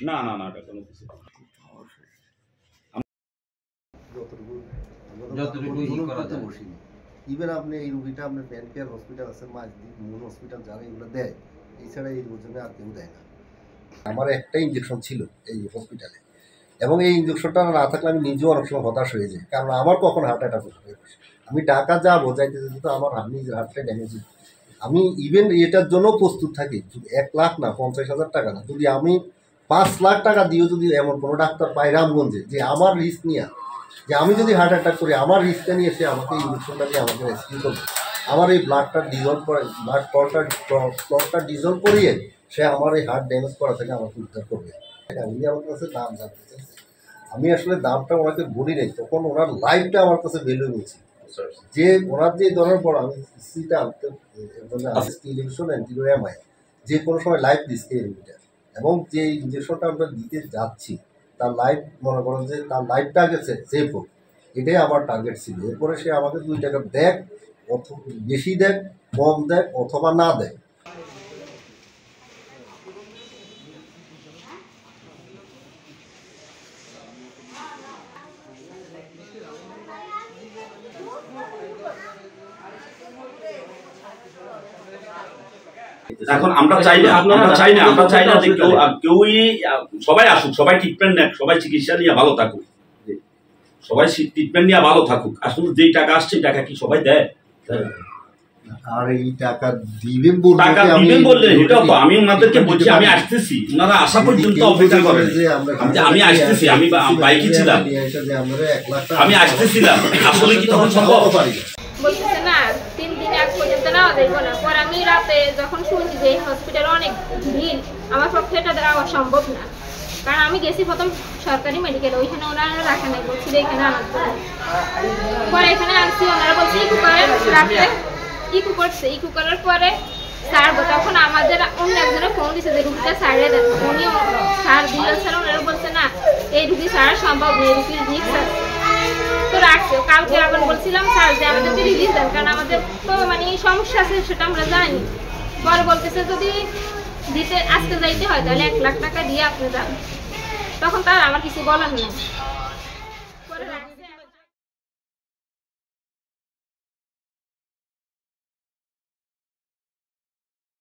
না না না, এটা কোনো কিছু ইভেন আপনি এই রুগীটা আপনার প্যান কেয়ার হসপিটাল আছে, মাঝদ্বীপ মুন হসপিটাল, যারা এগুলো দেয়, এছাড়া এই জন্য আর কেউ দেয় না। আমার একটা ইঞ্জেকশন ছিল এই হসপিটালে, এবং এই ইঞ্জেকশনটা না থাকলে আমি নিজেও অনেক সময় হতাশ হয়ে যাই, কারণ আমার কখন হার্ট অ্যাটাক হয়ে আমি ঢাকা যাবো, যাইতে যেতে তো আমার নিজের হার্টটা ড্যামেজ। আমি ইভেন এটার জন্য প্রস্তুত থাকি, 1 লাখ না 50,000 টাকা না, যদি আমি 5 লাখ টাকা দিয়েও যদি এমন কোনো ডাক্তার পাই রামগঞ্জে যে আমার রিস্ক নিয়ে, যে আমি যদি হার্ট অ্যাটাক করি আমার রিস্কটা নিয়ে এসে আমাকে ইঞ্জেকশনটা দিয়ে আমাকে রেস্কিউ করবে, আমার এই ব্লাডটা ডিজলভ করে, ব্লাড ক্লটটা ডিজলভ করিয়ে সে আমার এই হার্ট ড্যামেজ করা থেকে আমাকে উদ্ধার করবে। উনি আমার কাছে দাম জানতে চাইছে, আমি আসলে দামটা ওনাকে বলি নাই, তখন ওনার লাইফটা আমার কাছে ভ্যালু নিয়েছি, যে ওনার যে ধরার পর আমি সিটা টেলিভিশন অ্যান্টিবায়োটিক যে কোনো সময় লাইফ দিচ্ছে এই রুগীটা, এবং যে ইঞ্জেকশনটা আমরা দিতে যাচ্ছি তার লাইফ, মনে করেন যে তার লাইফটা গেছে সেভ হোক, এটাই আমার টার্গেট ছিল। এরপরে সে আমাকে 2 টাকা দেখ, বেশি দেখ, কম দেখ অথবা না দেখ। এখন আমরা চাই না যে কেউই সবাই আসুক, সবাই ট্রিটমেন্ট নেক, সবাই চিকিৎসা নিয়ে ভালো থাকুক, সবাই ট্রিটমেন্ট নিয়ে ভালো থাকুক। আসলে যেই টাকা আসছে টাকা কি সবাই দেয়? আর এই টাকা দিবেন বললে এটাও তো আমি ওনাদেরকে বলছি আমি আসতেছি, ওনারা আসা পর্যন্ত অপেক্ষা করেন, আমি আসতেছি, আমি বাইকে ছিলাম, আমি আসতেছিলাম, আসলে কি তখন সম্ভব? বলতেছে না 3 দিন এক পর্যন্ত না যাইব না। পরে আমি রাতে যখন শুনছি যে হসপিটালে অনেক ভিড়, আমার পক্ষে এটা দেওয়া সম্ভব না, কারণ আমি গেছি প্রথম সরকারি মেডিকেল, ওইখানে ওনারা রাখা নাই, বলছি এখানে আনার জন্য। পরে এখানে আনছি, ওনারা বলছে ইকু করেন, রাখতে ইকু করছে, ইকু করার পরে ছাড়বো। তখন আমাদের অন্য একজনে ফোন দিচ্ছে যে রুগীটা ছাড়িয়ে দেন, উনি ছাড় দিল, ছাড়া ওনারা বলছে না এই রুগী ছাড়া সম্ভব নেই, রুগীর রিস্ক আছে। তো রাখছে, কালকে আবার বলছিলাম স্যার যে আমাদেরকে রিলিজ দেন, কারণ আমাদের তো মানে সমস্যা আছে সেটা আমরা জানি। পরে বলতেছে যদি দিতে আজকে যাইতে হয় তাহলে 1 লাখ টাকা দিয়ে আপনি যান। তখন তার আমার কিছু বলার নেই।